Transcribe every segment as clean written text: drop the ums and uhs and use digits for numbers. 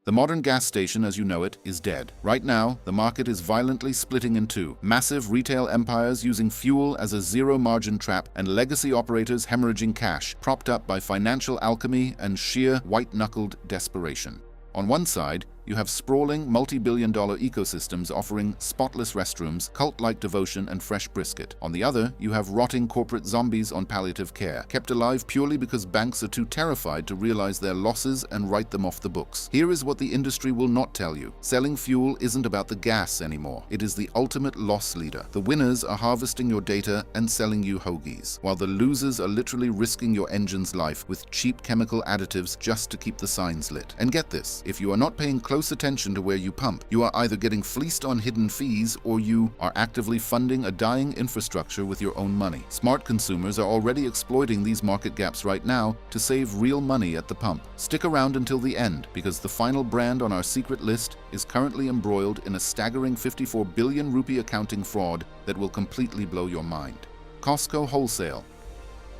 The modern gas station, as you know it, is dead. Right now, the market is violently splitting in two. Massive retail empires using fuel as a zero-margin trap, and legacy operators hemorrhaging cash, propped up by financial alchemy and sheer white-knuckled desperation. On one side, you have sprawling, multi-billion-dollar ecosystems offering spotless restrooms, cult-like devotion, and fresh brisket. On the other, you have rotting corporate zombies on palliative care, kept alive purely because banks are too terrified to realize their losses and write them off the books. Here is what the industry will not tell you. Selling fuel isn't about the gas anymore. It is the ultimate loss leader. The winners are harvesting your data and selling you hoagies, while the losers are literally risking your engine's life with cheap chemical additives just to keep the signs lit. And get this, if you are not paying close attention to where you pump, you are either getting fleeced on hidden fees or you are actively funding a dying infrastructure with your own money. Smart consumers are already exploiting these market gaps right now to save real money at the pump. Stick around until the end, because the final brand on our secret list is currently embroiled in a staggering 54 billion rupee accounting fraud that will completely blow your mind. Costco Wholesale.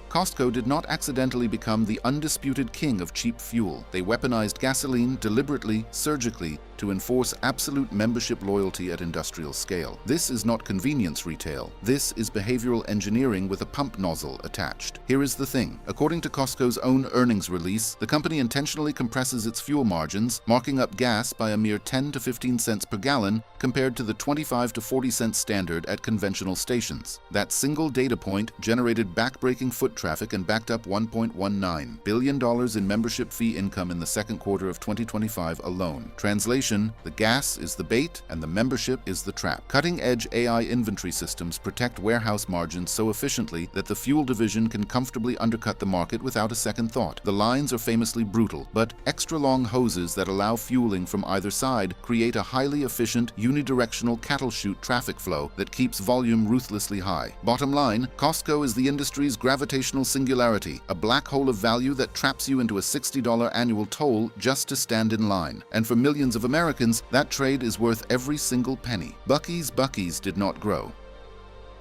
Costco did not accidentally become the undisputed king of cheap fuel. They weaponized gasoline deliberately, surgically, to enforce absolute membership loyalty at industrial scale. This is not convenience retail. This is behavioral engineering with a pump nozzle attached. Here is the thing. According to Costco's own earnings release, the company intentionally compresses its fuel margins, marking up gas by a mere 10 to 15 cents per gallon compared to the 25 to 40 cent standard at conventional stations. That single data point generated backbreaking foot traffic and backed up $1.19 billion in membership fee income in the second quarter of 2025 alone. Translation: the gas is the bait and the membership is the trap. Cutting-edge AI inventory systems protect warehouse margins so efficiently that the fuel division can comfortably undercut the market without a second thought. The lines are famously brutal, but extra-long hoses that allow fueling from either side create a highly efficient, unidirectional cattle chute traffic flow that keeps volume ruthlessly high. Bottom line, Costco is the industry's gravitational singularity, a black hole of value that traps you into a $60 annual toll just to stand in line. And for millions of Americans, that trade is worth every single penny. Buc-ee's did not grow.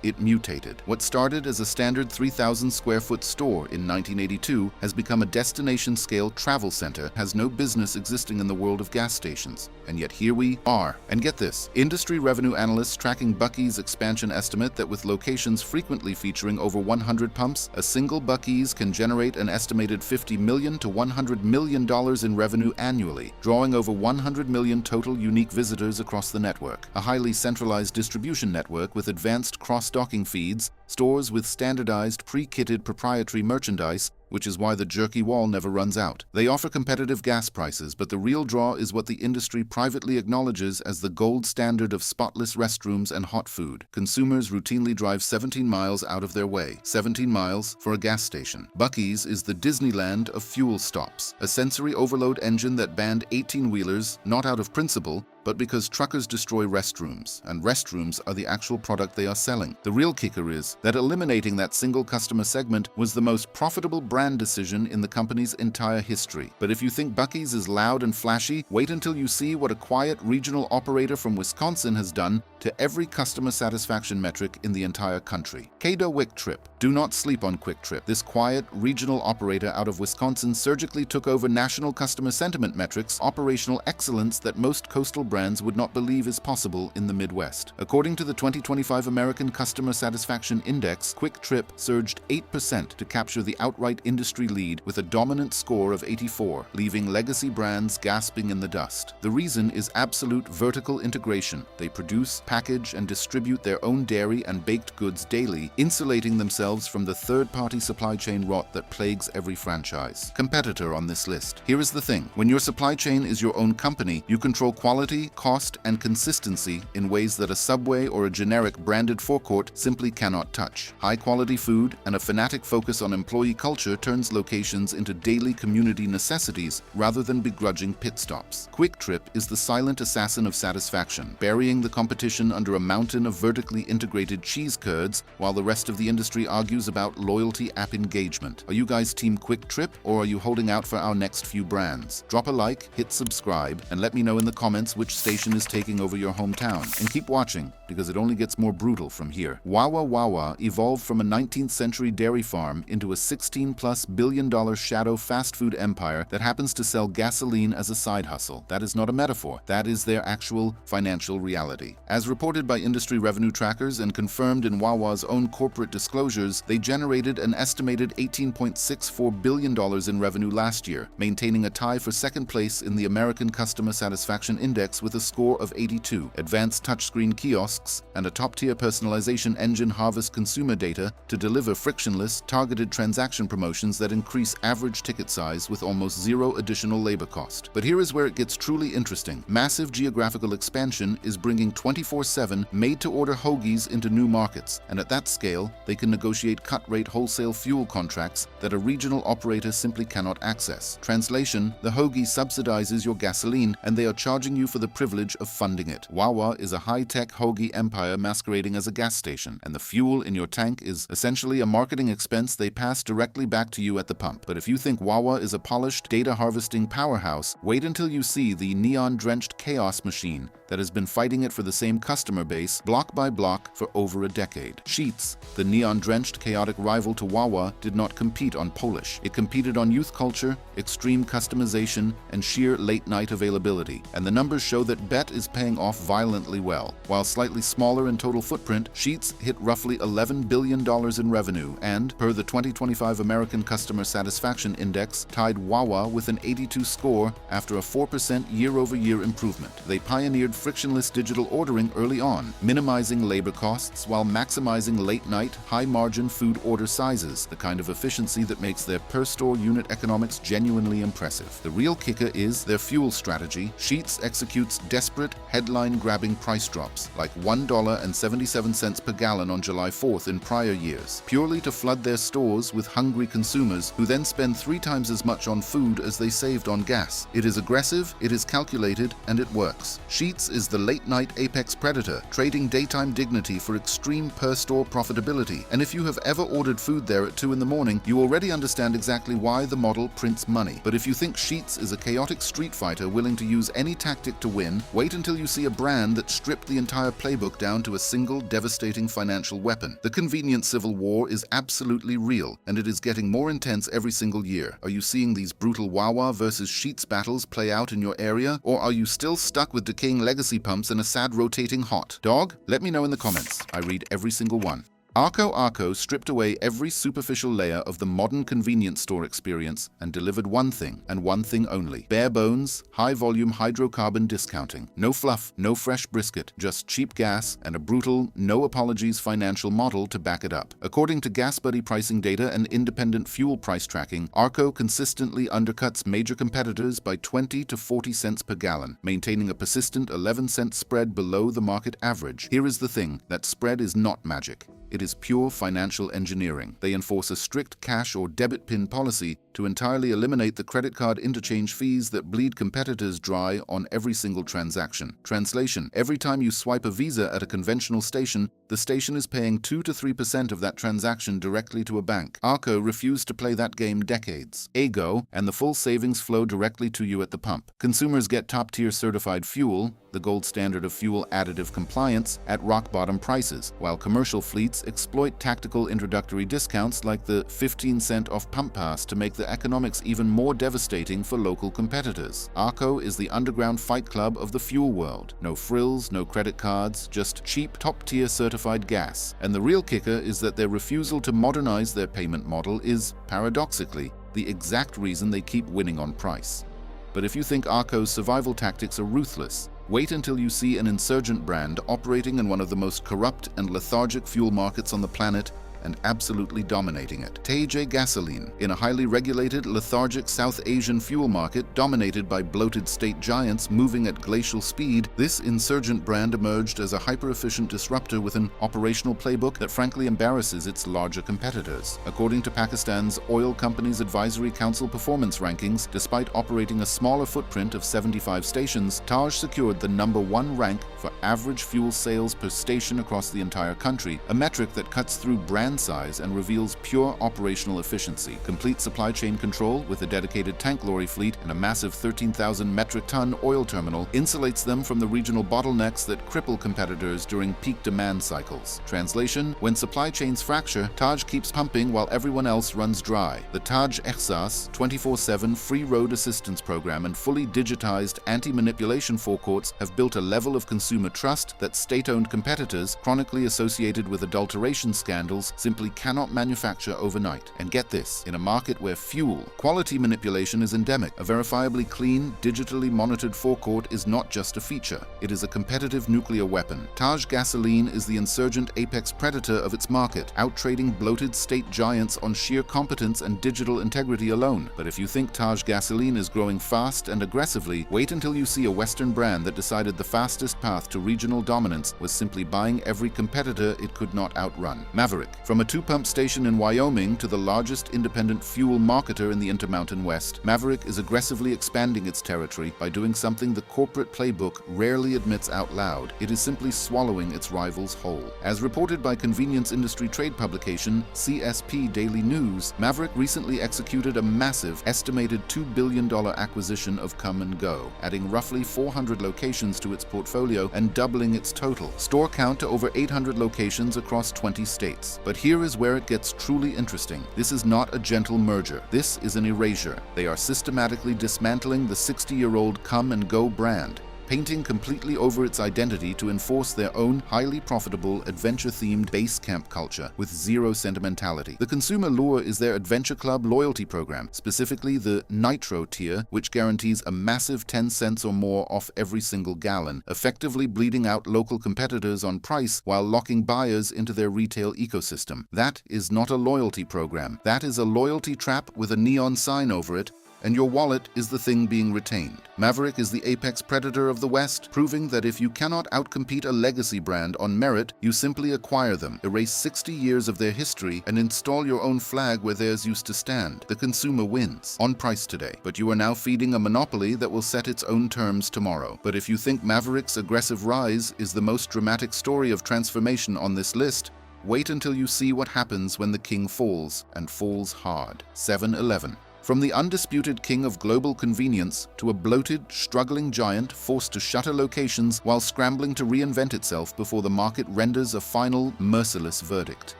It mutated. What started as a standard 3,000 square foot store in 1982 has become a destination-scale travel center, has no business existing in the world of gas stations. And yet here we are. And get this, industry revenue analysts tracking Buc-ee's expansion estimate that with locations frequently featuring over 100 pumps, a single Buc-ee's can generate an estimated $50 million to $100 million in revenue annually, drawing over 100 million total unique visitors across the network. A highly centralized distribution network with advanced cross-docking feeds, stores with standardized pre-kitted proprietary merchandise, which is why the jerky wall never runs out. They offer competitive gas prices, but the real draw is what the industry privately acknowledges as the gold standard of spotless restrooms and hot food. Consumers routinely drive 17 miles out of their way, 17 miles for a gas station. Buc-ee's is the Disneyland of fuel stops, a sensory overload engine that banned 18-wheelers, not out of principle, but because truckers destroy restrooms, and restrooms are the actual product they are selling. The real kicker is that eliminating that single customer segment was the most profitable brand decision in the company's entire history. But if you think Buc-ee's is loud and flashy, wait until you see what a quiet regional operator from Wisconsin has done to every customer satisfaction metric in the entire country. Kwik Trip. Do not sleep on Kwik Trip. This quiet regional operator out of Wisconsin surgically took over national customer sentiment metrics, operational excellence that most coastal brands would not believe is possible in the Midwest. According to the 2025 American Customer Satisfaction Index, Kwik Trip surged 8% to capture the outright industry lead with a dominant score of 84, leaving legacy brands gasping in the dust. The reason is absolute vertical integration. They produce, package, and distribute their own dairy and baked goods daily, insulating themselves from the third-party supply chain rot that plagues every franchise. Competitor on this list. Here is the thing. When your supply chain is your own company, you control quality, cost, and consistency in ways that a Subway or a generic branded forecourt simply cannot touch. High-quality food and a fanatic focus on employee culture turns locations into daily community necessities rather than begrudging pit stops. Kwik Trip is the silent assassin of satisfaction, burying the competition under a mountain of vertically integrated cheese curds while the rest of the industry argues about loyalty app engagement. Are you guys team Kwik Trip, or are you holding out for our next few brands? Drop a like, hit subscribe, and let me know in the comments which station is taking over your hometown. And keep watching, because it only gets more brutal from here. Wawa evolved from a 19th century dairy farm into a 16+ billion shadow fast food empire that happens to sell gasoline as a side hustle. That is not a metaphor. That is their actual financial reality. As reported by industry revenue trackers and confirmed in Wawa's own corporate disclosures, they generated an estimated $18.64 billion in revenue last year, maintaining a tie for second place in the American Customer Satisfaction Index with a score of 82. Advanced touchscreen kiosks and a top-tier personalization engine harvest consumer data to deliver frictionless, targeted transaction promotions that increase average ticket size with almost zero additional labor cost. But here is where it gets truly interesting. Massive geographical expansion is bringing 24/7 made-to-order hoagies into new markets, and at that scale, they can negotiate cut-rate wholesale fuel contracts that a regional operator simply cannot access. Translation: the hoagie subsidizes your gasoline, and they are charging you for the privilege of funding it. Wawa is a high-tech hoagie empire masquerading as a gas station, and the fuel in your tank is essentially a marketing expense they pass directly back to you at the pump. But if you think Wawa is a polished, data-harvesting powerhouse, wait until you see the neon-drenched chaos machine that has been fighting it for the same customer base, block by block, for over a decade. Sheetz, the neon-drenched, chaotic rival to Wawa, did not compete on polish. It competed on youth culture, extreme customization, and sheer late-night availability. And the numbers show that bet is paying off violently well. While slightly smaller in total footprint, Sheetz hit roughly $11 billion in revenue and, per the 2025 American Customer Satisfaction Index, tied Wawa with an 82 score after a 4% year-over-year improvement. They pioneered frictionless digital ordering early on, minimizing labor costs while maximizing late-night, high-margin food order sizes, the kind of efficiency that makes their per-store unit economics genuinely impressive. The real kicker is their fuel strategy. Sheetz executes desperate, headline-grabbing price drops, like $1.77 per gallon on July 4th in prior years, purely to flood their stores with hungry consumers who then spend 3 times as much on food as they saved on gas. It is aggressive, it is calculated, and it works. Sheetz is the late-night apex predator, trading daytime dignity for extreme per-store profitability. And if you have ever ordered food there at 2 in the morning, you already understand exactly why the model prints money. But if you think Sheetz is a chaotic street fighter willing to use any tactic to win, wait until you see a brand that stripped the entire playbook down to a single devastating financial weapon. The convenience civil war is absolutely real, and it is getting more intense every single year. Are you seeing these brutal Wawa versus Sheetz battles play out in your area, or are you still stuck with decaying legacy pumps and a sad rotating hot dog? Let me know in the comments. I read every single one. Arco stripped away every superficial layer of the modern convenience store experience and delivered one thing, and one thing only: bare bones, high-volume hydrocarbon discounting. No fluff, no fresh brisket, just cheap gas and a brutal, no-apologies financial model to back it up. According to GasBuddy pricing data and independent fuel price tracking, Arco consistently undercuts major competitors by 20 to 40 cents per gallon, maintaining a persistent 11-cent spread below the market average. Here is the thing: that spread is not magic. It is pure financial engineering. They enforce a strict cash or debit PIN policy to entirely eliminate the credit card interchange fees that bleed competitors dry on every single transaction. Translation: every time you swipe a Visa at a conventional station, the station is paying 2 to 3% of that transaction directly to a bank. Arco refused to play that game decades ago, and the full savings flow directly to you at the pump. Consumers get top-tier certified fuel, the gold standard of fuel additive compliance, at rock-bottom prices, while commercial fleets exploit tactical introductory discounts like the 15-cent off pump pass to make the economics even more devastating for local competitors. Arco is the underground fight club of the fuel world. No frills, no credit cards, just cheap, top-tier certified gas. And the real kicker is that their refusal to modernize their payment model is, paradoxically, the exact reason they keep winning on price. But if you think Arco's survival tactics are ruthless, wait until you see an insurgent brand operating in one of the most corrupt and lethargic fuel markets on the planet and absolutely dominating it. Taj Gasoline. In a highly regulated, lethargic South Asian fuel market dominated by bloated state giants moving at glacial speed, this insurgent brand emerged as a hyper-efficient disruptor with an operational playbook that frankly embarrasses its larger competitors. According to Pakistan's Oil Companies Advisory Council performance rankings, despite operating a smaller footprint of 75 stations, Taj secured the #1 rank for average fuel sales per station across the entire country, a metric that cuts through brand can size and reveals pure operational efficiency. Complete supply chain control with a dedicated tank lorry fleet and a massive 13,000 metric ton oil terminal insulates them from the regional bottlenecks that cripple competitors during peak demand cycles. Translation: when supply chains fracture, Taj keeps pumping while everyone else runs dry. The Taj Gasoline 24/7 free road assistance program and fully digitized anti-manipulation forecourts have built a level of consumer trust that state-owned competitors, chronically associated with adulteration scandals, simply cannot manufacture overnight. And get this, in a market where fuel quality manipulation is endemic, a verifiably clean, digitally monitored forecourt is not just a feature, it is a competitive nuclear weapon. Taj Gasoline is the insurgent apex predator of its market, outtrading bloated state giants on sheer competence and digital integrity alone. But if you think Taj Gasoline is growing fast and aggressively, wait until you see a Western brand that decided the fastest path to regional dominance was simply buying every competitor it could not outrun. Maverik. From a two-pump station in Wyoming to the largest independent fuel marketer in the Intermountain West, Maverik is aggressively expanding its territory by doing something the corporate playbook rarely admits out loud. It is simply swallowing its rivals whole. As reported by convenience industry trade publication CSP Daily News, Maverik recently executed a massive, estimated $2 billion acquisition of Come and Go, adding roughly 400 locations to its portfolio and doubling its total store count to over 800 locations across 20 states. But here is where it gets truly interesting. This is not a gentle merger. This is an erasure. They are systematically dismantling the 60-year-old Come and Go brand, painting completely over its identity to enforce their own highly profitable, adventure-themed base camp culture with zero sentimentality. The consumer lure is their Adventure Club loyalty program, specifically the Nitro tier, which guarantees a massive 10 cents or more off every single gallon, effectively bleeding out local competitors on price while locking buyers into their retail ecosystem. That is not a loyalty program. That is a loyalty trap with a neon sign over it, and your wallet is the thing being retained. Maverik is the apex predator of the West, proving that if you cannot outcompete a legacy brand on merit, you simply acquire them, erase 60 years of their history, and install your own flag where theirs used to stand. The consumer wins on price today, but you are now feeding a monopoly that will set its own terms tomorrow. But if you think Maverik's aggressive rise is the most dramatic story of transformation on this list, wait until you see what happens when the king falls, and falls hard. 7-Eleven. From the undisputed king of global convenience to a bloated, struggling giant forced to shutter locations while scrambling to reinvent itself before the market renders a final, merciless verdict.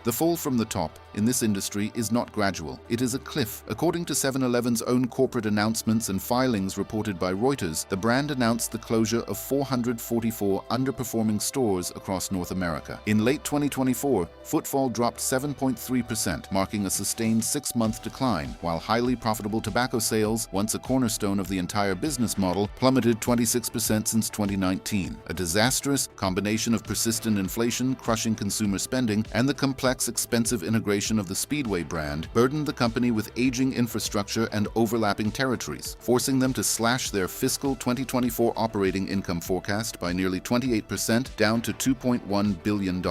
The fall from the top in this industry is not gradual. It is a cliff. According to 7-Eleven's own corporate announcements and filings reported by Reuters, the brand announced the closure of 444 underperforming stores across North America. In late 2024, footfall dropped 7.3%, marking a sustained 6-month decline, while highly profitable tobacco sales, once a cornerstone of the entire business model, plummeted 26% since 2019. A disastrous combination of persistent inflation crushing consumer spending and the complex, expensive integration of the Speedway brand burdened the company with aging infrastructure and overlapping territories, forcing them to slash their fiscal 2024 operating income forecast by nearly 28% down to $2.1 billion.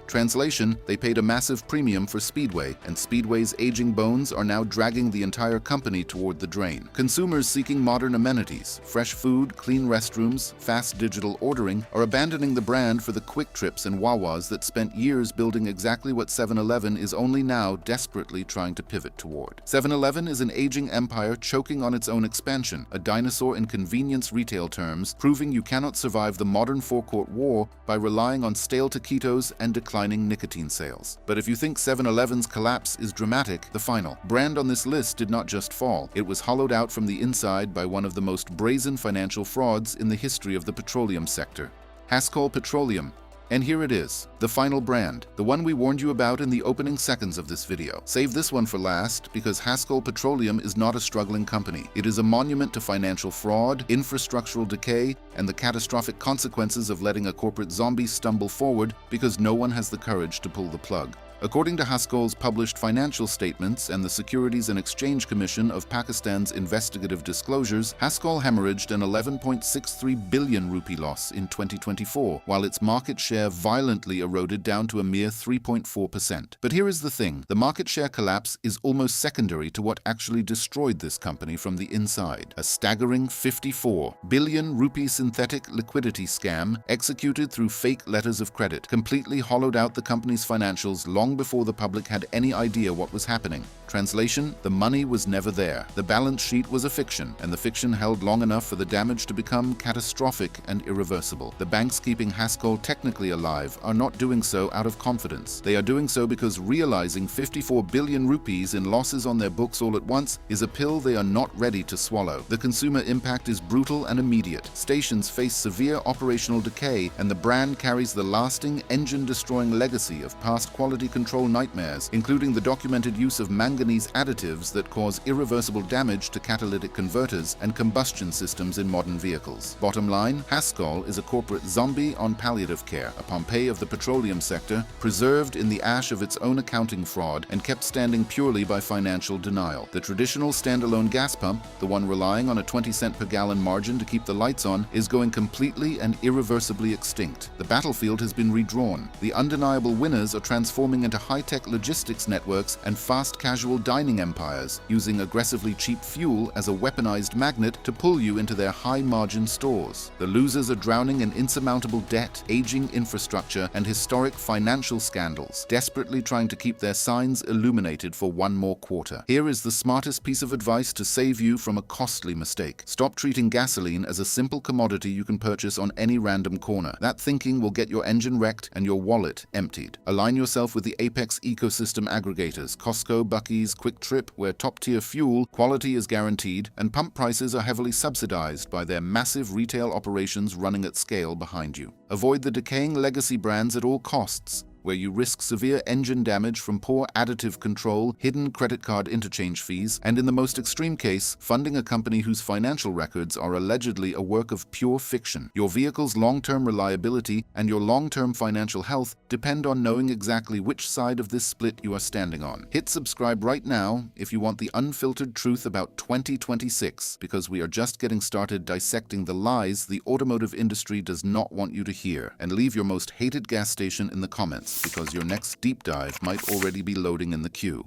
Translation: they paid a massive premium for Speedway, and Speedway's aging bones are now dragging the entire company toward the drain. Consumers seeking modern amenities, fresh food, clean restrooms, fast digital ordering are abandoning the brand for the Kwik Trips and Wawas that spent years building exactly what 7-Eleven is only now desperately trying to pivot toward. 7-Eleven is an aging empire choking on its own expansion, a dinosaur in convenience retail terms, proving you cannot survive the modern forecourt war by relying on stale taquitos and declining nicotine sales. But if you think 7-Eleven's collapse is dramatic, the final brand on this list did not just fall. It was hollowed out from the inside by one of the most brazen financial frauds in the history of the petroleum sector. Haskell Petroleum. And here it is, the final brand, the one we warned you about in the opening seconds of this video. Save this one for last, because Haskell Petroleum is not a struggling company. It is a monument to financial fraud, infrastructural decay, and the catastrophic consequences of letting a corporate zombie stumble forward because no one has the courage to pull the plug. According to Haskell's published financial statements and the Securities and Exchange Commission of Pakistan's investigative disclosures, Haskell hemorrhaged an 11.63 billion rupee loss in 2024, while its market share violently eroded down to a mere 3.4%. But here is the thing, the market share collapse is almost secondary to what actually destroyed this company from the inside. A staggering 54 billion rupee synthetic liquidity scam executed through fake letters of credit completely hollowed out the company's financials long long before the public had any idea what was happening. Translation: the money was never there. The balance sheet was a fiction, and the fiction held long enough for the damage to become catastrophic and irreversible. The banks keeping Haskell technically alive are not doing so out of confidence. They are doing so because realizing 54 billion rupees in losses on their books all at once is a pill they are not ready to swallow. The consumer impact is brutal and immediate. Stations face severe operational decay, and the brand carries the lasting, engine-destroying legacy of past quality control nightmares, including the documented use of manganese additives that cause irreversible damage to catalytic converters and combustion systems in modern vehicles. Bottom line, Haskell is a corporate zombie on palliative care, a Pompeii of the petroleum sector, preserved in the ash of its own accounting fraud and kept standing purely by financial denial. The traditional standalone gas pump, the one relying on a 20-cent per gallon margin to keep the lights on, is going completely and irreversibly extinct. The battlefield has been redrawn. The undeniable winners are transforming into high-tech logistics networks and fast casual dining empires, using aggressively cheap fuel as a weaponized magnet to pull you into their high-margin stores. The losers are drowning in insurmountable debt, aging infrastructure, and historic financial scandals, desperately trying to keep their signs illuminated for one more quarter. Here is the smartest piece of advice to save you from a costly mistake. Stop treating gasoline as a simple commodity you can purchase on any random corner. That thinking will get your engine wrecked and your wallet emptied. Align yourself with the Apex ecosystem aggregators, Costco, Buc-ee's, Kwik Trip, where top-tier fuel quality is guaranteed and pump prices are heavily subsidized by their massive retail operations running at scale behind you. Avoid the decaying legacy brands at all costs, where you risk severe engine damage from poor additive control, hidden credit card interchange fees, and in the most extreme case, funding a company whose financial records are allegedly a work of pure fiction. Your vehicle's long-term reliability and your long-term financial health depend on knowing exactly which side of this split you are standing on. Hit subscribe right now if you want the unfiltered truth about 2026, because we are just getting started dissecting the lies the automotive industry does not want you to hear. And leave your most hated gas station in the comments, because your next deep dive might already be loading in the queue.